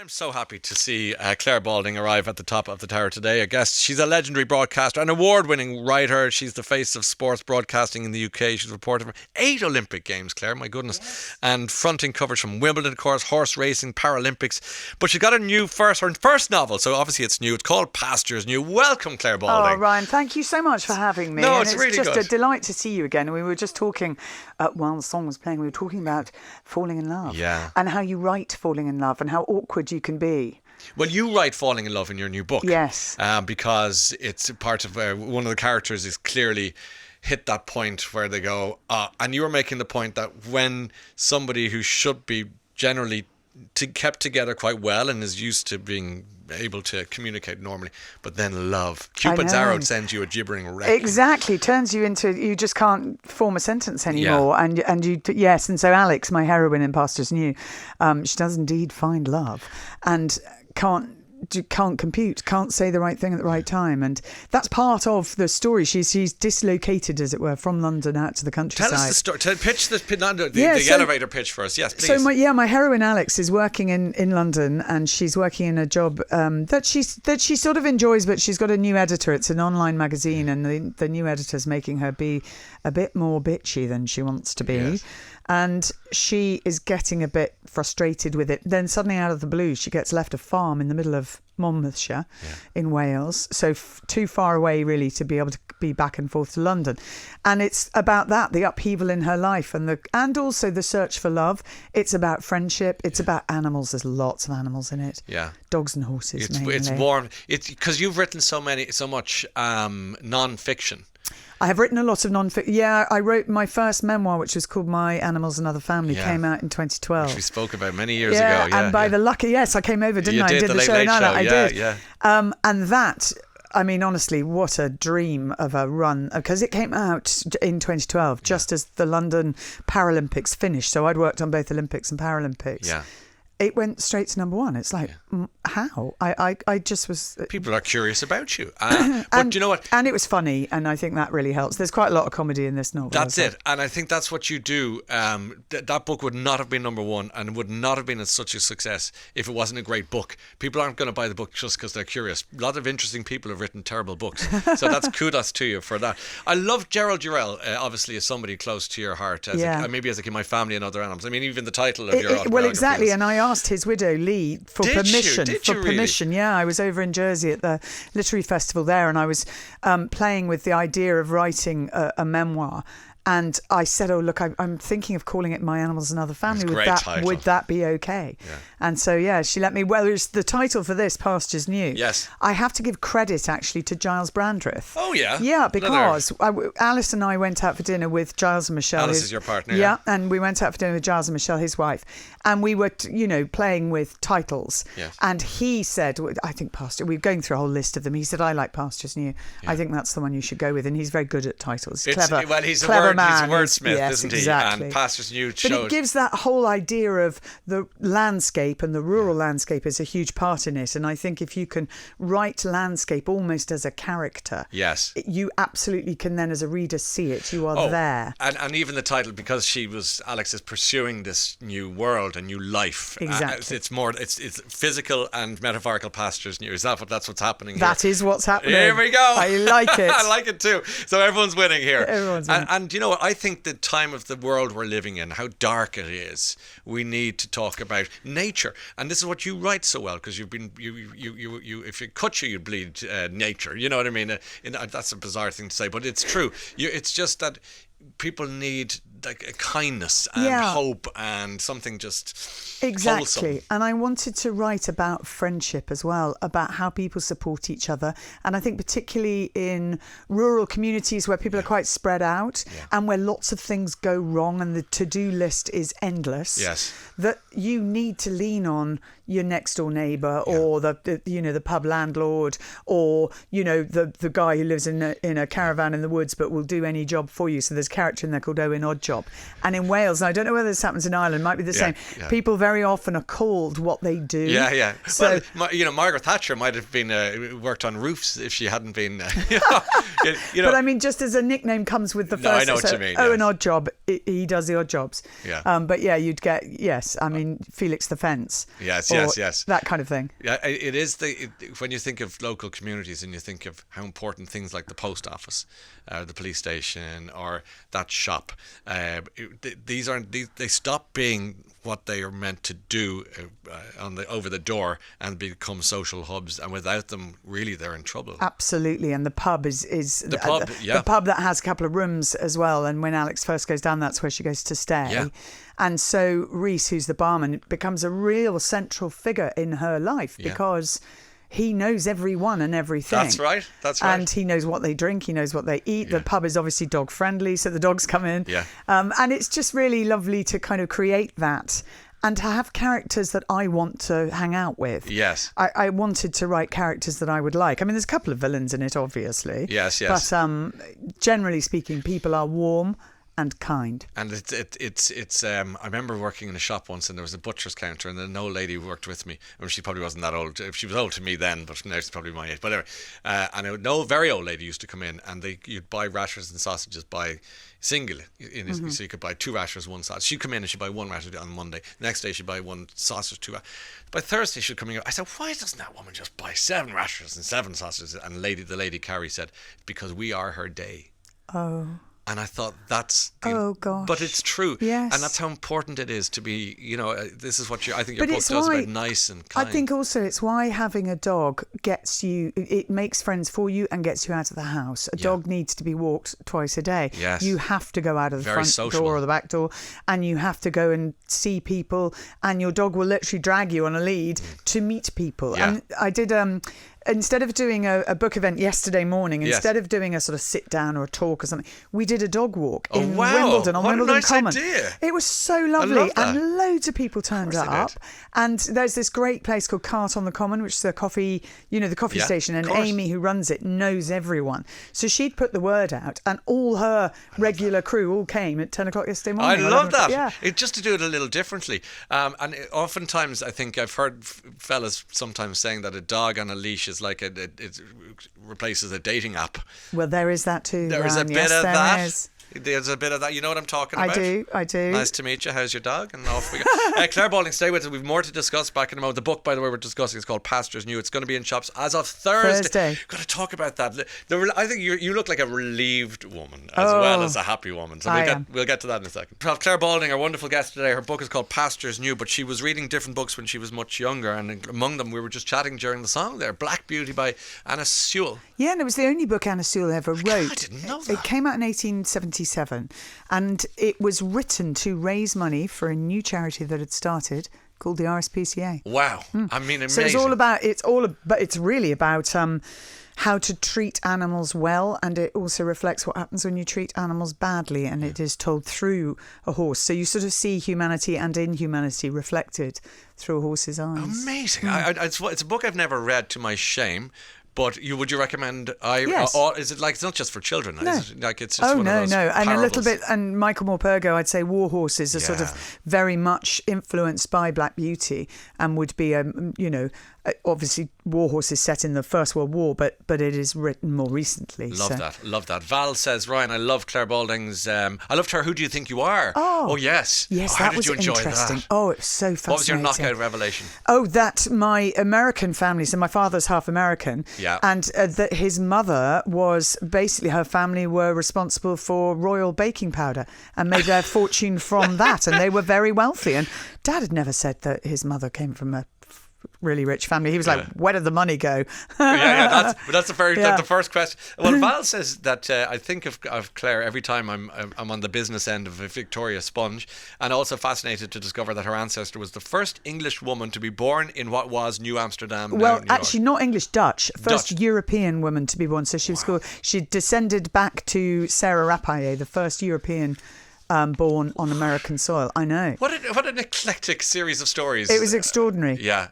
I'm so happy to see Clare Balding arrive at the top of the tower today. A guest. She's a legendary broadcaster, an award-winning writer. She's the face of sports broadcasting in the UK. She's reported for 8 Olympic Games, Clare, my goodness. Yes. And fronting coverage from Wimbledon, of course, horse racing, Paralympics. But she got her first novel, so obviously it's new. It's called Pastures New. Welcome, Clare Balding. Oh, Ryan, thank you so much for having me. No, it's really just good. A delight to see you again. We were just talking, while the song was playing, we were talking about falling in love. Yeah. And how you write falling in love and how awkward you can be. Well, you write falling in love in your new book. Yes. Because it's part of one of the characters is clearly hit that point where they go, and you were making the point that when somebody who should be generally kept together quite well and is used to being able to communicate normally, but then love. Cupid's arrow sends you a gibbering wreck. Exactly, turns you into, you just can't form a sentence anymore. Yeah. And you, yes, and so Alex, my heroine in Pastures New, she does indeed find love and can't compute, can't say the right thing at the right time, and that's part of the story. She's dislocated, as it were, from London out to the countryside. Tell us the story. Pitch the elevator pitch for us. Yes, please. So my heroine Alex is working in London, and she's working in a job that she sort of enjoys, but she's got a new editor. It's an online magazine, and the new editor's making her be a bit more bitchy than she wants to be. Yes. And she is getting a bit frustrated with it. Then suddenly, out of the blue, she gets left a farm in the middle of Monmouthshire in Wales. So too far away, really, to be able to be back and forth to London. And it's about that, the upheaval in her life and also the search for love. It's about friendship. It's about animals. There's lots of animals in it. Yeah. Dogs and horses, mainly. It's warm. It's because you've written so much non-fiction. I have written a lot of non-fiction. Yeah, I wrote my first memoir, which was called My Animals and Other Family, came out in 2012. Which we spoke about many years ago. Yeah, and by the lucky, I came over, didn't I? You did the Late Late Show. I did. Yeah. And that, I mean, honestly, what a dream of a run, because it came out in 2012, just as the London Paralympics finished. So I'd worked on both Olympics and Paralympics. Yeah. It went straight to number one. It's like, how? I just was... People are curious about you. But you know what? And it was funny, and I think that really helps. There's quite a lot of comedy in this novel. That's it. And I think that's what you do. That book would not have been number one and would not have been such a success if it wasn't a great book. People aren't going to buy the book just because they're curious. A lot of interesting people have written terrible books. So that's kudos to you for that. I love Gerald Durrell, obviously, as somebody close to your heart. Maybe as My Family and Other Animals. I mean, even the title of your autobiography. Well, exactly. And I asked his widow Lee for permission. Did you really? Permission, yeah. I was over in Jersey at the literary festival there, and I was playing with the idea of writing a memoir. And I said, "Oh, look, I'm thinking of calling it My Animals and Other Family. Would that be okay?" Yeah. And so, she let me. Well, it's the title for this, Pastures New. Yes. I have to give credit actually to Giles Brandreth. Oh yeah. Yeah, because Alice and I went out for dinner with Giles and Michelle. Alice is your partner. Yeah, and we went out for dinner with Giles and Michelle, his wife, and we were, playing with titles. Yes. And he said, "I think Pasture." We were going through a whole list of them. He said, "I like Pastures New. Yeah. I think that's the one you should go with." And he's very good at titles. Clever. Well, he's clever. He's a wordsmith, isn't he? Exactly. And Pastures New But it gives that whole idea of the landscape, and the rural landscape is a huge part in it. And I think if you can write landscape almost as a character, you absolutely can then, as a reader, see it. You are there. And even the title, because Alex is pursuing this new world, a new life. Exactly. It's physical and metaphorical pastures new. Is that's what's happening here? That is what's happening. Here we go. I like it. I like it too. So everyone's winning here. Everyone's winning. And you know what? I think the time of the world we're living in, how dark it is, we need to talk about nature. And this is what you write so well, because you've been you if it cut you, you'd bleed nature. You know what I mean? That's a bizarre thing to say, but it's true. It's just that people need like a kindness and hope and something just wholesome. And I wanted to write about friendship as well, about how people support each other, and I think particularly in rural communities where people are quite spread out and where lots of things go wrong and the to-do list is endless, that you need to lean on your next door neighbour or the pub landlord, or the guy who lives in a caravan in the woods but will do any job for you. So there's a character in there called Owen Oddjob. And in Wales, and I don't know whether this happens in Ireland, might be the same. People very often are called what they do. Yeah. So, well, Margaret Thatcher might have been worked on roofs if she hadn't been. But I mean, just as a nickname comes with the first. No, I know what you mean. Owen Oddjob, he does the odd jobs. Yeah. But you'd get I mean Felix the Fence. Yes. yes. that kind of thing. Yeah, it is when you think of local communities and you think of how important things like the post office, the police station, or that shop, they stop being what they are meant to do over the door and become social hubs, and without them, really, they're in trouble. Absolutely, and the pub is the pub, the pub that has a couple of rooms as well. And when Alex first goes down, that's where she goes to stay. Yeah. And so Reese, who's the barman, becomes a real central figure in her life because he knows everyone and everything. That's right. And he knows what they drink. He knows what they eat. The pub is obviously dog friendly, so the dogs come in. Yeah. And it's just really lovely to kind of create that and to have characters that I want to hang out with. Yes. I wanted to write characters that I would like. I mean, there's a couple of villains in it, obviously. Yes. But generally speaking, people are warm and kind. And it's I remember working in a shop once, and there was a butcher's counter, and an old lady who worked with me. I mean, she probably wasn't that old. She was old to me then, but now she's probably my age. Whatever. And a very old lady used to come in, and you'd buy rashers and sausages by single. So you could buy 2 rashers, 1 sausage. She'd come in and she'd buy 1 rasher on Monday. The next day she'd buy 1 sausage, 2. By Thursday she'd come in. I said, why doesn't that woman just buy 7 rashers and 7 sausages? And the lady Carrie said, because we are her day. Oh. And I thought gosh. But it's true. Yes. And that's how important it is to be, this is what I think your book does about nice and kind. I think also it's why having a dog it makes friends for you and gets you out of the house. A dog needs to be walked twice a day. Yes. You have to go out of the front social door or the back door, and you have to go and see people, and your dog will literally drag you on a lead to meet people. Yeah. And I did... Instead of doing a book event yesterday morning, instead of doing a sort of sit down or a talk or something, we did a dog walk in Wimbledon on Wimbledon Common. Idea. It was so lovely, and loads of people turned up. And there's this great place called Cart on the Common, which is a coffee, the coffee station, and Amy, who runs it, knows everyone. So she'd put the word out, and all her regular crew all came at 10 o'clock yesterday morning. I love that. Yeah. Just to do it a little differently. And oftentimes, I think I've heard fellas sometimes saying that a dog on a leash is like it replaces a dating app. Well, there is that too. There is a bit of that. There's a bit of that. You know what I'm talking about? I do. Nice to meet you. How's your dog? And off we go. Clare Balding, stay with us. We've more to discuss back in a moment. The book, by the way, we're discussing is called Pastures New. It's going to be in shops as of Thursday. Got to talk about that. I think you look like a relieved woman as well as a happy woman. So we'll get to that in a second. Clare Balding, our wonderful guest today, her book is called Pastures New, but she was reading different books when she was much younger, and among them, we were just chatting during the song there, Black Beauty by Anna Sewell. Yeah, and it was the only book Anna Sewell ever wrote. I didn't know that. It came out in 1877. And it was written to raise money for a new charity that had started called the RSPCA. Wow. I mean, amazing. So it's really about how to treat animals well, and it also reflects what happens when you treat animals badly, and it is told through a horse. So you sort of see humanity and inhumanity reflected through a horse's eyes. Amazing. It's a book I've never read, to my shame. But would you recommend? Yes. Is it like it's not just for children? No. Is it like it's just one of those and parables? a little bit. And Michael Morpurgo, I'd say War Horses are sort of very much influenced by Black Beauty, and would be obviously War Horses set in the First World War, but it is written more recently. Love that. Val says, Ryan, I love Clare Balding's. I loved her. Who do you think you are? Oh yes. How did you enjoy interesting. That? Oh, it was so fascinating. What was your knockout revelation? Oh, that my American family. So my father's half American. Yeah. And that his mother was basically, her family were responsible for royal baking powder and made their fortune from that, and they were very wealthy. And Dad had never said that his mother came from a really rich family. He was like, where did the money go? That's the first question. Well, Val says that I think of Claire every time I'm on the business end of a Victoria sponge, and also fascinated to discover that her ancestor was the first English woman to be born in what was New Amsterdam. Well, actually not English, Dutch. First European woman to be born. So she was called, she descended back to Sarah Raphael, the first European born on American soil. I know. What an eclectic series of stories. It was extraordinary. Yeah.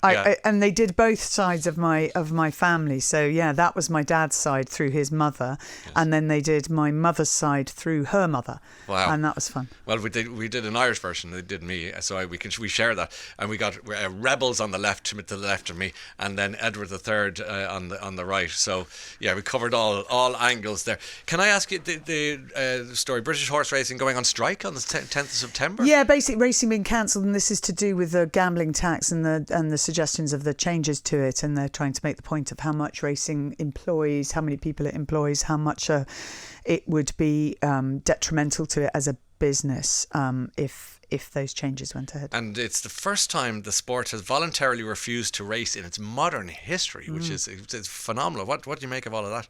And they did both sides of my family. So that was my dad's side through his mother, and then they did my mother's side through her mother. Wow. And that was fun. Well, we did an Irish version. They did me, so we share that, and we got Rebels on the left to the left of me, and then Edward III on the right. So we covered all angles there. Can I ask you the story? British horse racing going on strike strike on the 10th of September? Yeah, basic racing being cancelled, and this is to do with the gambling tax and the suggestions of the changes to it, and they're trying to make the point of how much racing employs, how many people it employs, how much it would be detrimental to it as a business if those changes went ahead. And it's the first time the sport has voluntarily refused to race in its modern history, which is it's phenomenal. What do you make of all of that?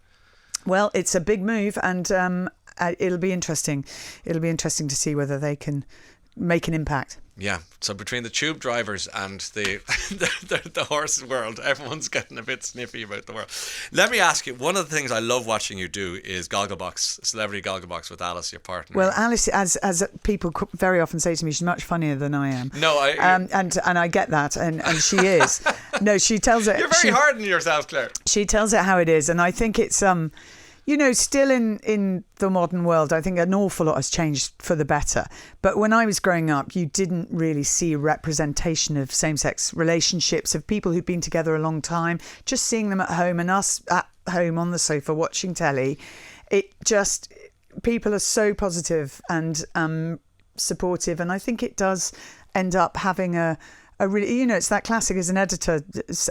Well, it's a big move, and it'll be interesting. It'll be interesting to see whether they can make an impact. Yeah. So between the tube drivers and the horse world, everyone's getting a bit sniffy about the world. Let me ask you, one of the things I love watching you do is Gogglebox, Celebrity Gogglebox with Alice, your partner. Well, Alice, as people very often say to me, she's much funnier than I am. No, and I get that, and she is. No, she tells it. You're very hard on yourself, Claire. She tells it how it is, and I think it's still in the modern world, I think an awful lot has changed for the better. But when I was growing up, you didn't really see a representation of same-sex relationships, of people who've been together a long time, just seeing them at home and us at home on the sofa watching telly. People are so positive and supportive, and I think it does end up having a really, it's that classic, as an editor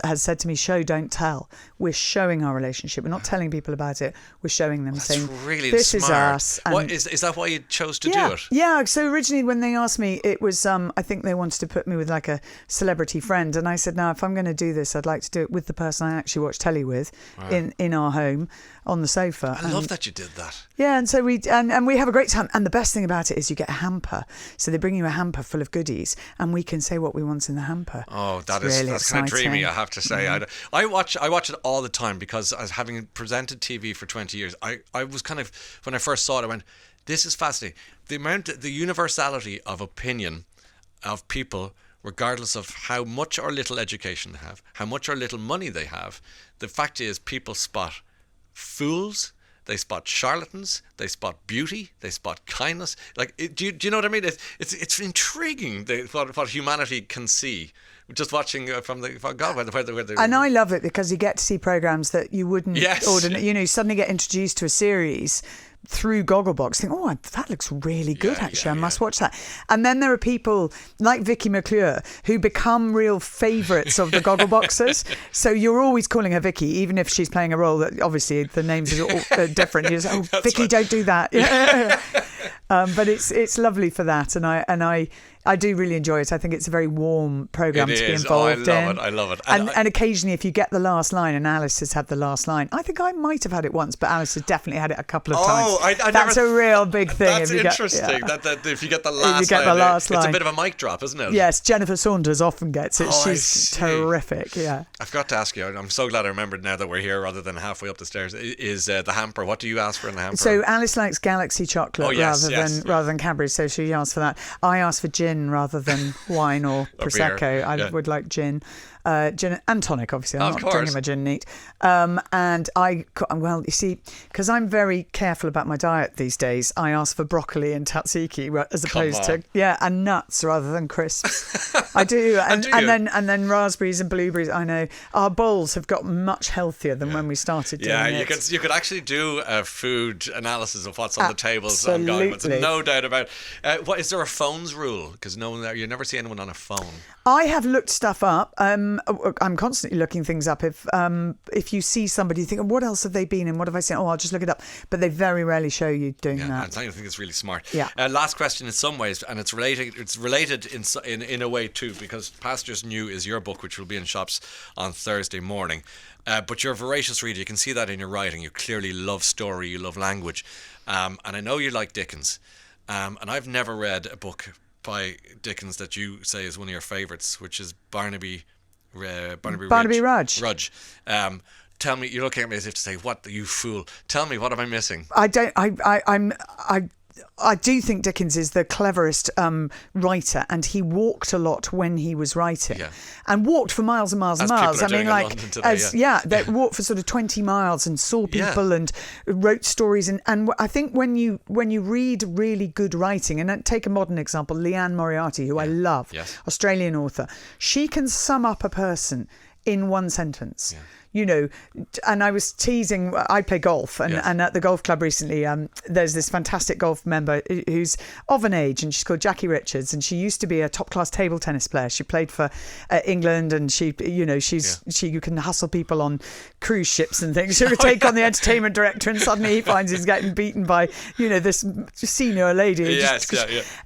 has said to me, show, don't tell. We're showing our relationship. We're not telling people about it. We're showing them, saying, really this smart. is us. And is that why you chose to do it? Yeah. So originally when they asked me, it was, I think they wanted to put me with like a celebrity friend. And I said, no, if I'm going to do this, I'd like to do it with the person I actually watch telly with in our home on the sofa. I love that you did that. Yeah, and so we have a great time. And the best thing about it is you get a hamper. So they bring you a hamper full of goodies, and we can say what we want in the hamper. Oh, that's kind of dreamy, I have to say. I watch it all the time, because as having presented TV for 20 years, I was kind of, when I first saw it, I went, this is fascinating. The universality of opinion of people, regardless of how much or little education they have, how much or little money they have. The fact is, people spot fools, they spot charlatans, they spot beauty, they spot kindness. Do you know what I mean? It's intriguing what humanity can see just watching from God. And I love it because you get to see programs that you wouldn't ordinarily. You suddenly get introduced to a series through Gogglebox, think, oh, that looks really good, I must watch that. And then there are people like Vicky McClure who become real favourites of the Goggleboxers. So you're always calling her Vicky, even if she's playing a role that obviously the names are all different. You say, oh, Vicky, right. Don't do that. But it's lovely for that, and I do really enjoy it. I think it's a very warm programme to be involved in. I love it. And occasionally, if you get the last line, and Alice has had the last line, I think I might have had it once, but Alice has definitely had it a couple of times. That's a real big thing. That's interesting. That if you get the last line, it's a bit of a mic drop, isn't it? Yes, Jennifer Saunders often gets it. She's terrific. Yeah. I've got to ask you. I'm so glad I remembered now that we're here, rather than halfway up the stairs. Is the hamper? What do you ask for in the hamper? So Alice likes Galaxy chocolate rather than Cadbury, so she asked for that. I asked for gin rather than wine or Prosecco. I would like gin. Gin and tonic, obviously. I'm not drinking my gin neat. And you see, because I'm very careful about my diet these days, I ask for broccoli and tzatziki as opposed to and nuts rather than crisps. I do, and then raspberries and blueberries. I know our bowls have got much healthier than when we started doing it. You could actually do a food analysis of what's on the tables. Absolutely, no doubt about. What is there a phones rule? Because you never see anyone on a phone. I have looked stuff up. I'm constantly looking things up. If you see somebody, you think, what else have they been in? What have I seen? Oh, I'll just look it up. But they very rarely show you doing that. I think it's really smart. Yeah. Last question in some ways, and it's related. It's related in a way too, because Pastures New is your book, which will be in shops on Thursday morning. But you're a voracious reader. You can see that in your writing. You clearly love story. You love language, and I know you like Dickens. And I've never read a book by Dickens that you say is one of your favourites, which is Barnaby Rudge. Tell me, you're looking at me as if to say, "What, you fool? Tell me, what am I missing?" I do think Dickens is the cleverest writer, and he walked a lot when he was writing, and walked for miles and miles and miles. I mean, like, they walked for sort of 20 miles and saw people and wrote stories. And I think when you read really good writing, and take a modern example, Leanne Moriarty, who I love, Australian author, she can sum up a person in one sentence. you know, and I was teasing, I play golf, and at the golf club recently, there's this fantastic golf member who's of an age, and she's called Jackie Richards, and she used to be a top-class table tennis player. She played for England, and she you can hustle people on cruise ships and things. She would take on the entertainment director, and suddenly he finds he's getting beaten by, you know, this senior lady.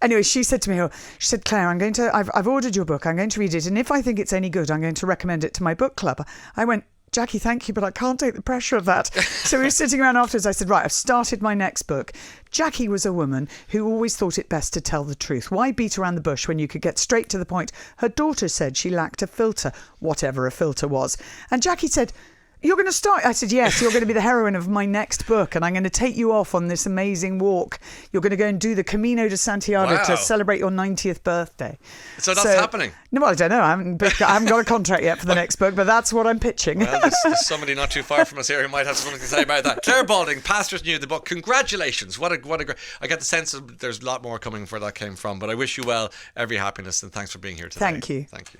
Anyway, she said to me, she said, Claire, I've ordered your book. I'm going to read it, and if I think it's any good, I'm going to recommend it to my book club. I went, Jackie, thank you, but I can't take the pressure of that. So we were sitting around afterwards. I said, right, I've started my next book. Jackie was a woman who always thought it best to tell the truth. Why beat around the bush when you could get straight to the point? Her daughter said she lacked a filter, whatever a filter was. And Jackie said, you're going to start? I said, yes, you're going to be the heroine of my next book, and I'm going to take you off on this amazing walk. You're going to go and do the Camino de Santiago to celebrate your 90th birthday. So that's happening? No, well, I don't know. I haven't got a contract yet for the next book, but that's what I'm pitching. Well, there's somebody not too far from us here who might have something to say about that. Clare Balding, Pastures new, the book. Congratulations. What a great... I get the sense that there's a lot more coming where that came from, but I wish you well, every happiness, and thanks for being here today. Thank you. Thank you.